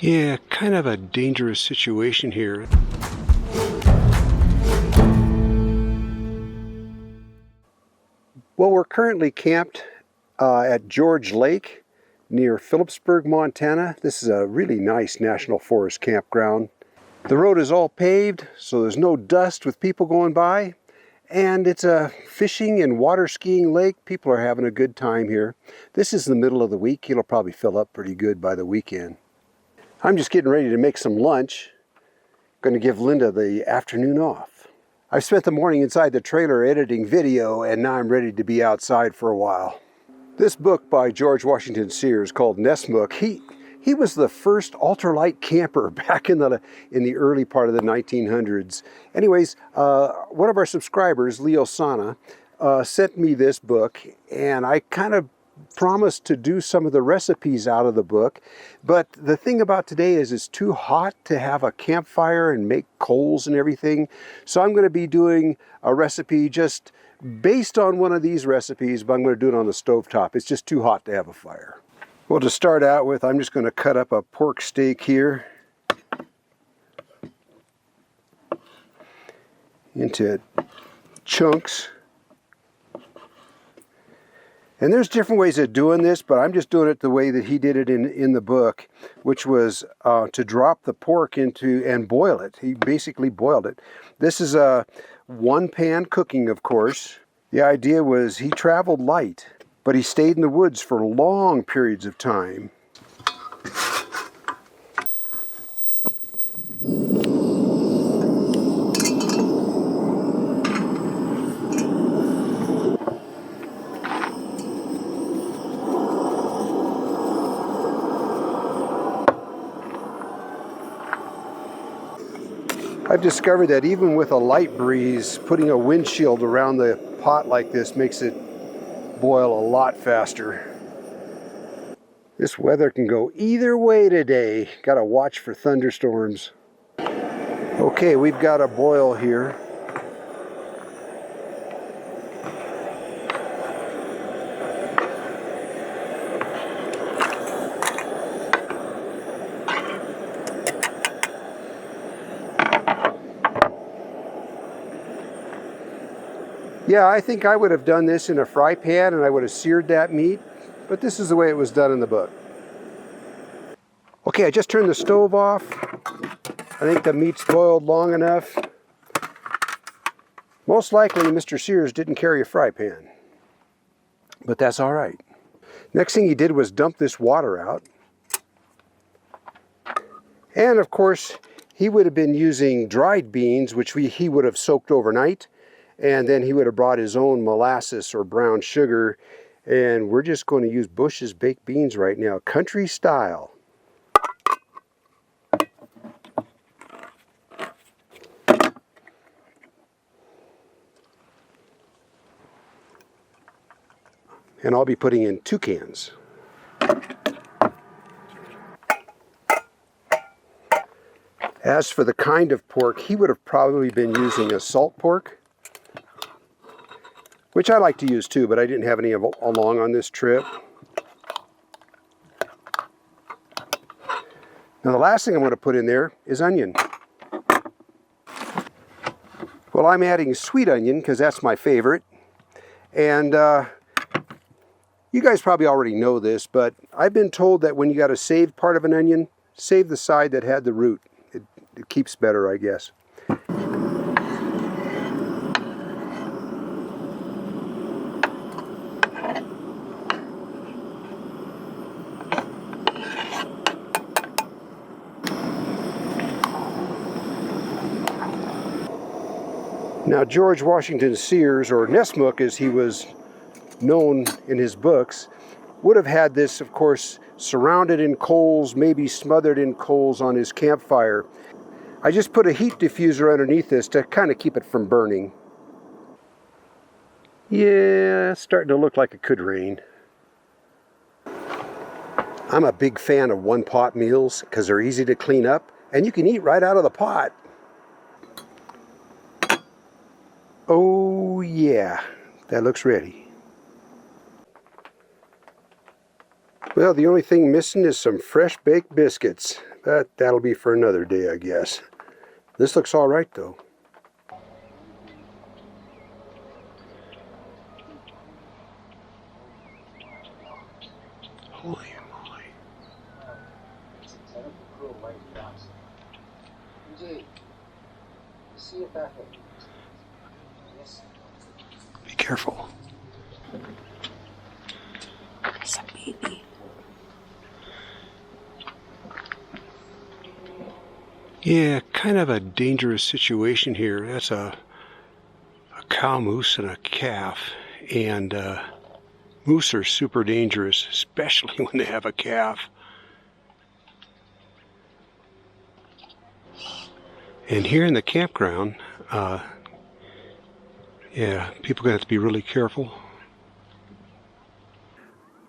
Yeah, kind of a dangerous situation here. Well, we're currently camped at George Lake near Phillipsburg, Montana. This is a really nice National Forest campground. The road is all paved, so there's no dust with people going by. And it's a fishing and water skiing lake. People are having a good time here. This is the middle of the week. It'll probably fill up pretty good by the weekend. I'm just getting ready to make some lunch. Going to give Linda the afternoon off. I've spent the morning inside the trailer editing video, and now I'm ready to be outside for a while. This book by George Washington Sears called Nessmuk, he was the first ultralight camper back in the early part of the 1900s. Anyways, one of our subscribers, Leo Sana, sent me this book, and I kind of promised to do some of the recipes out of the book. But the thing about today is it's too hot to have a campfire and make coals and everything. So I'm going to be doing a recipe just based on one of these recipes, but I'm going to do it on the stovetop. It's just too hot to have a fire. Well, to start out with, I'm just going to cut up a pork steak here into chunks. And there's different ways of doing this, but I'm just doing it the way that he did it in the book, which was to drop the pork into and boil it. He basically boiled it. This is a one-pan cooking, of course. The idea was he traveled light, but he stayed in the woods for long periods of time. I've discovered that even with a light breeze, putting a windshield around the pot like this makes it boil a lot faster. This weather can go either way today. Got to watch for thunderstorms. Okay, we've got a boil here. Yeah, I think I would have done this in a fry pan and I would have seared that meat, but this is the way it was done in the book. Okay, I just turned the stove off. I think the meat's boiled long enough. Most likely Mr. Sears didn't carry a fry pan, but that's all right. Next thing he did was dump this water out. And of course, he would have been using dried beans, which he would have soaked overnight. And then he would have brought his own molasses or brown sugar. And we're just going to use Bush's baked beans right now, country style. And I'll be putting in 2 cans. As for the kind of pork, he would have probably been using a salt pork, which I like to use too, but I didn't have any along on this trip. Now the last thing I'm going to put in there is onion. Well, I'm adding sweet onion because that's my favorite. And you guys probably already know this, but I've been told that when you got to save part of an onion, save the side that had the root. It keeps better, I guess. Now, George Washington Sears, or Nessmuk as he was known in his books, would have had this, of course, surrounded in coals, maybe smothered in coals on his campfire. I just put a heat diffuser underneath this to kind of keep it from burning. Yeah, it's starting to look like it could rain. I'm a big fan of one-pot meals because they're easy to clean up and you can eat right out of the pot. Oh yeah, that looks ready. Well, the only thing missing is some fresh baked biscuits, but that'll be for another day, I guess. This looks all right, though. Holy moly. Be careful. It's a baby. Yeah, kind of a dangerous situation here. That's a cow moose and a calf, and moose are super dangerous, especially when they have a calf. And here in the campground, yeah, people are gonna have to be really careful.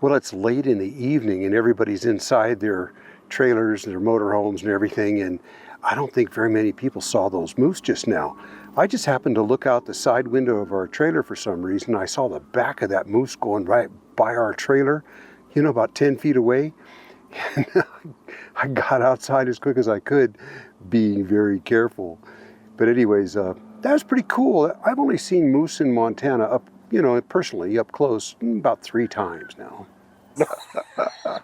Well, it's late in the evening and everybody's inside their trailers and their motorhomes and everything, and I don't think very many people saw those moose just now. I just happened to look out the side window of our trailer for some reason. I saw the back of that moose going right by our trailer, you know, about 10 feet away. And I got outside as quick as I could, being very careful. But anyways, that was pretty cool. I've only seen moose in Montana up, you know, personally up close about 3 times now.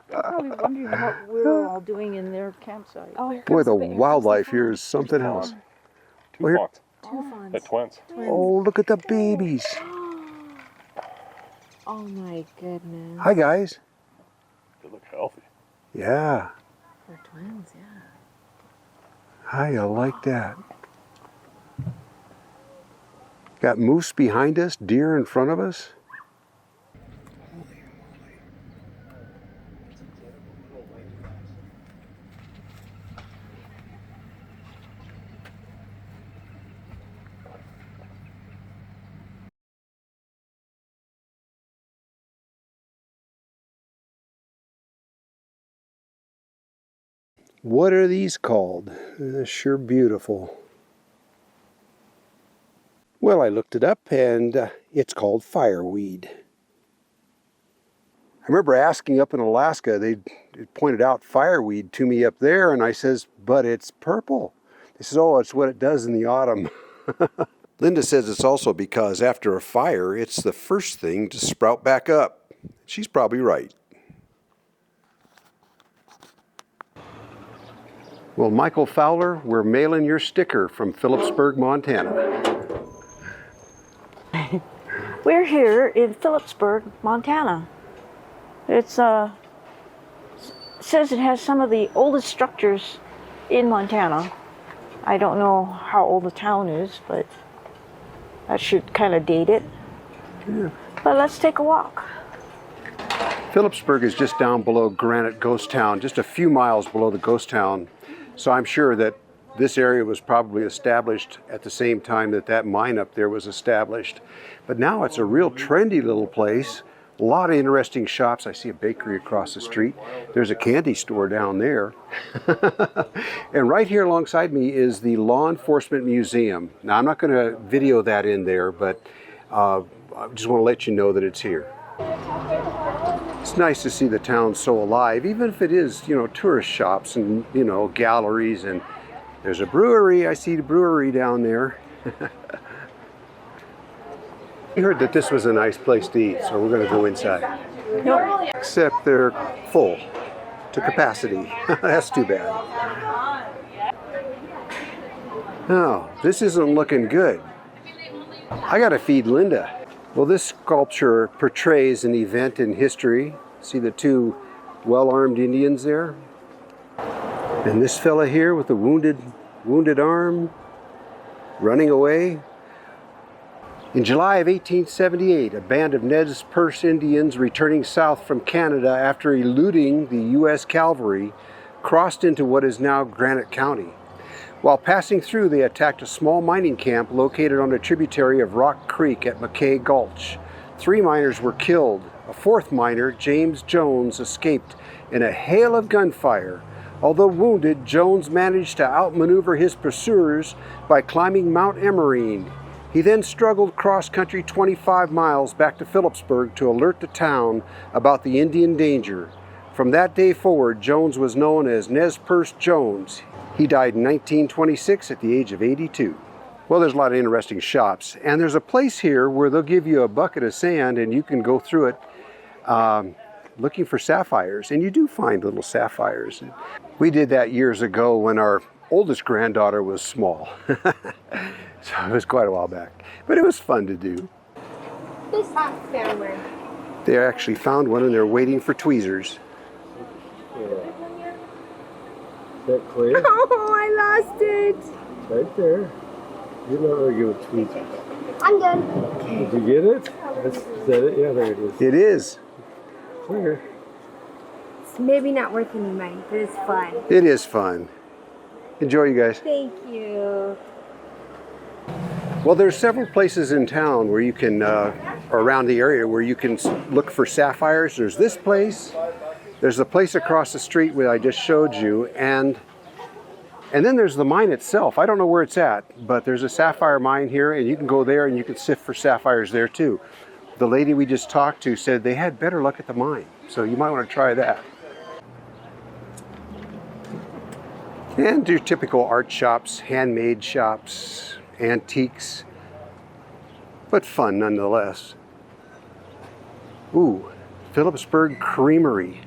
Probably wondering what we're all doing in their campsite. Oh, here Boy, comes the baby. wildlife here is something else. Two Well, fawns. Two fawns. They're twins. Oh, look at the babies. Oh my goodness. Hi, guys. They look healthy. Yeah. They're twins, yeah. Hi, I like that. Got moose behind us, deer in front of us. What are these called? Sure beautiful. Well, I looked it up and it's called fireweed. I remember asking up in Alaska, they pointed out fireweed to me up there, and I says, but it's purple. They says, oh, it's what it does in the autumn. Linda says it's also because after a fire, it's the first thing to sprout back up. She's probably right. Well, Michael Fowler, we're mailing your sticker from Phillipsburg, Montana. We're here in Phillipsburg, Montana. It says it has some of the oldest structures in Montana. I don't know how old the town is, but that should kind of date it. Yeah. But let's take a walk. Phillipsburg is just down below Granite Ghost Town, just a few miles below the ghost town. So I'm sure that this area was probably established at the same time that that mine up there was established. But now it's a real trendy little place. A lot of interesting shops. I see a bakery across the street. There's a candy store down there. And right here alongside me is the Law Enforcement Museum. Now, I'm not going to video that in there, but I just want to let you know that it's here. It's nice to see the town so alive, even if it is, you know, tourist shops and, you know, galleries, and there's a brewery. I see the brewery down there. We heard that this was a nice place to eat, so we're going to go inside. Nope. Except they're full to capacity. That's too bad. Oh, this isn't looking good. I got to feed Linda. Well, this sculpture portrays an event in history. See the 2 well-armed Indians there? And this fella here with the wounded arm, running away. In July of 1878, a band of Nez Perce Indians returning south from Canada after eluding the U.S. cavalry crossed into what is now Granite County. While passing through, they attacked a small mining camp located on a tributary of Rock Creek at McKay Gulch. 3 miners were killed. A 4th miner, James Jones, escaped in a hail of gunfire. Although wounded, Jones managed to outmaneuver his pursuers by climbing Mount Emerine. He then struggled cross-country 25 miles back to Phillipsburg to alert the town about the Indian danger. From that day forward, Jones was known as Nez Perce Jones. He died in 1926 at the age of 82. Well, there's a lot of interesting shops, and there's a place here where they'll give you a bucket of sand and you can go through it looking for sapphires, and you do find little sapphires. We did that years ago when our oldest granddaughter was small. So it was quite a while back, but it was fun to do. This hot family. They actually found one and they're waiting for tweezers. Is that clear? Oh, I lost it. Right there. You're not really good with tweezers. I'm done. Did you get it? Is that it? Yeah, there it is. It is. Clear. It's maybe not worth any money, but it's fun. It is fun. Enjoy, you guys. Thank you. Well, there's several places in town where you can, or around the area, where you can look for sapphires. There's this place. There's the place across the street where I just showed you, and then there's the mine itself. I don't know where it's at, but there's a sapphire mine here, and you can go there and you can sift for sapphires there too. The lady we just talked to said they had better luck at the mine, so you might want to try that. And your typical art shops, handmade shops, antiques, but fun nonetheless. Ooh, Phillipsburg Creamery.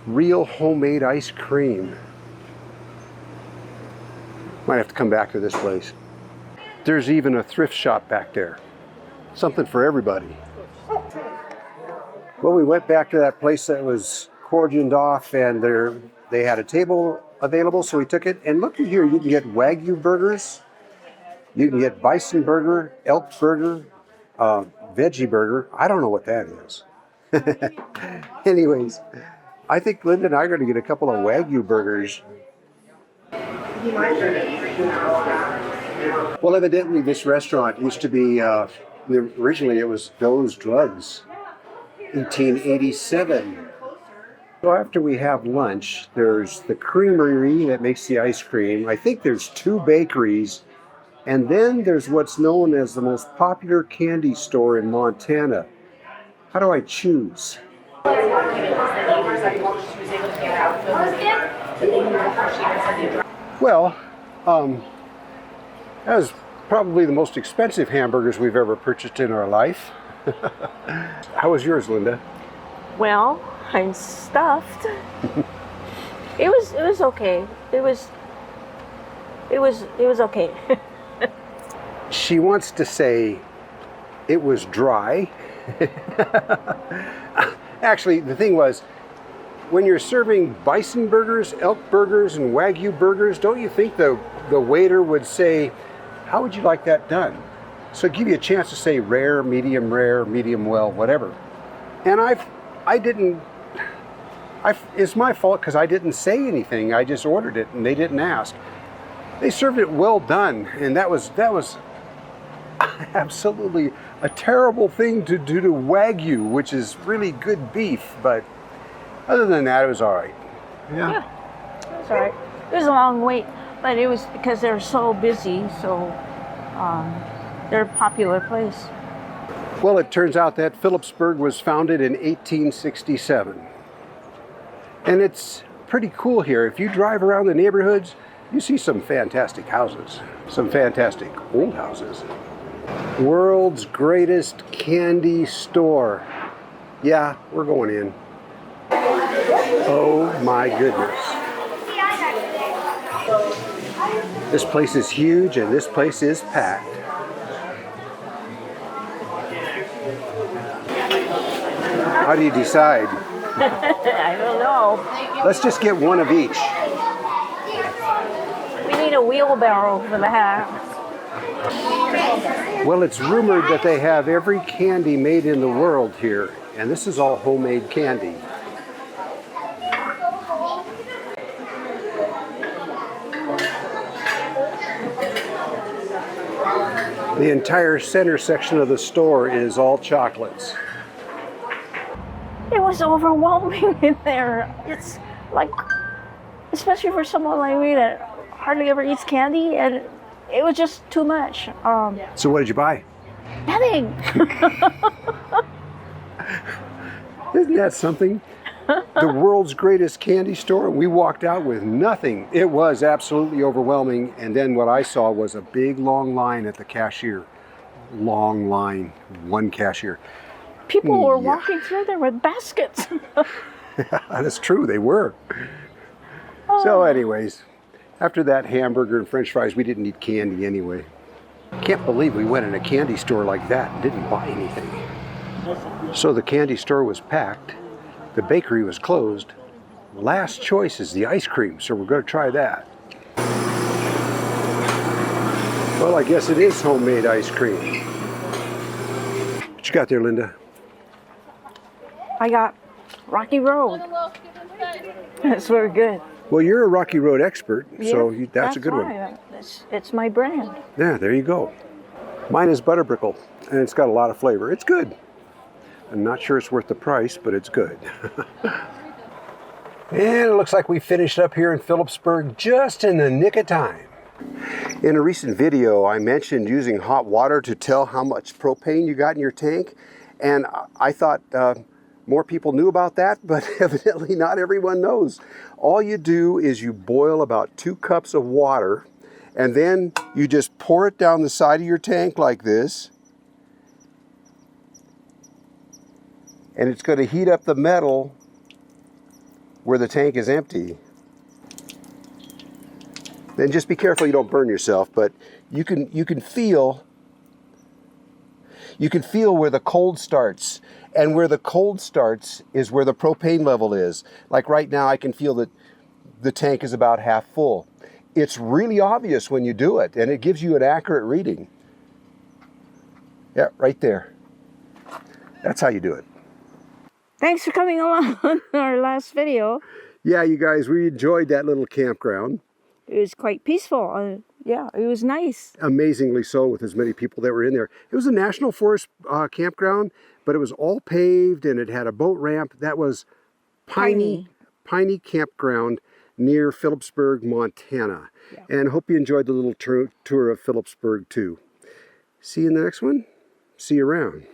Real homemade ice cream. Might have to come back to this place. There's even a thrift shop back there. Something for everybody. Well, we went back to that place that was cordoned off, and they had a table available, so we took it. And look here, you can get Wagyu burgers. You can get bison burger, elk burger, veggie burger. I don't know what that is. Anyways, I think Linda and I are going to get a couple of Wagyu burgers. Well, evidently this restaurant used to be, originally it was Doe's Drugs, 1887. So after we have lunch, there's the creamery that makes the ice cream. I think there's 2 bakeries. And then there's what's known as the most popular candy store in Montana. How do I choose? Well, that was probably the most expensive hamburgers we've ever purchased in our life. How was yours, Linda? Well, I'm stuffed. It was okay. It was okay. She wants to say it was dry. Actually, the thing was, when you're serving bison burgers, elk burgers, and Wagyu burgers, don't you think the waiter would say, how would you like that done? So give you a chance to say rare, medium well, whatever. And it's my fault because I didn't say anything. I just ordered it and they didn't ask. They served it well done, and that was absolutely a terrible thing to do to Wagyu, which is really good beef, but other than that, it was all right. Yeah, it was all right. It was a long wait, but it was because they're so busy, so they're a popular place. Well, it turns out that Phillipsburg was founded in 1867. And it's pretty cool here. If you drive around the neighborhoods, you see some fantastic houses, some fantastic old houses. World's greatest candy store. Yeah, we're going in. Oh my goodness. This place is huge and this place is packed. How do you decide? I don't know. Let's just get one of each. We need a wheelbarrow for that. Well, it's rumored that they have every candy made in the world here, and this is all homemade candy. The entire center section of the store is all chocolates. It was overwhelming in there. It's like, especially for someone like me that hardly ever eats candy, and it was just too much. So what did you buy? Nothing. Isn't that something? the world's greatest candy store. We walked out with nothing. It was absolutely overwhelming. And then what I saw was a big long line at the cashier. Long line, one cashier. People were walking through there with baskets. That's true, they were. So anyways, after that hamburger and french fries, we didn't need candy anyway. Can't believe we went in a candy store like that and didn't buy anything. So the candy store was packed, the bakery was closed. Last choice is the ice cream, so we're going to try that. Well, I guess it is homemade ice cream. What you got there, Linda? I got Rocky Road. That's very good. Well, you're a Rocky Road expert, so Yeah, that's a good one. why. It's my brand. Yeah, there you go. Mine is Butterbrickle, and it's got a lot of flavor. It's good. I'm not sure it's worth the price, but it's good. And it looks like we finished up here in Phillipsburg just in the nick of time. In a recent video, I mentioned using hot water to tell how much propane you got in your tank, and I thought more people knew about that, but evidently not everyone knows. All you do is you boil about 2 cups of water, and then you just pour it down the side of your tank like this, and it's going to heat up the metal where the tank is empty. Then just be careful you don't burn yourself, but you can feel where the cold starts, and where the cold starts is where the propane level is. Like right now, I can feel that the tank is about half full. It's really obvious when you do it, and it gives you an accurate reading. Yeah, right there. That's how you do it. Thanks for coming along on our last video. Yeah, you guys, we enjoyed that little campground. It was quite peaceful. Yeah, it was nice. Amazingly so, with as many people that were in there. It was a National Forest campground, but it was all paved and it had a boat ramp. That was Piney Campground near Phillipsburg, Montana. Yeah. And hope you enjoyed the little tour of Phillipsburg too. See you in the next one. See you around.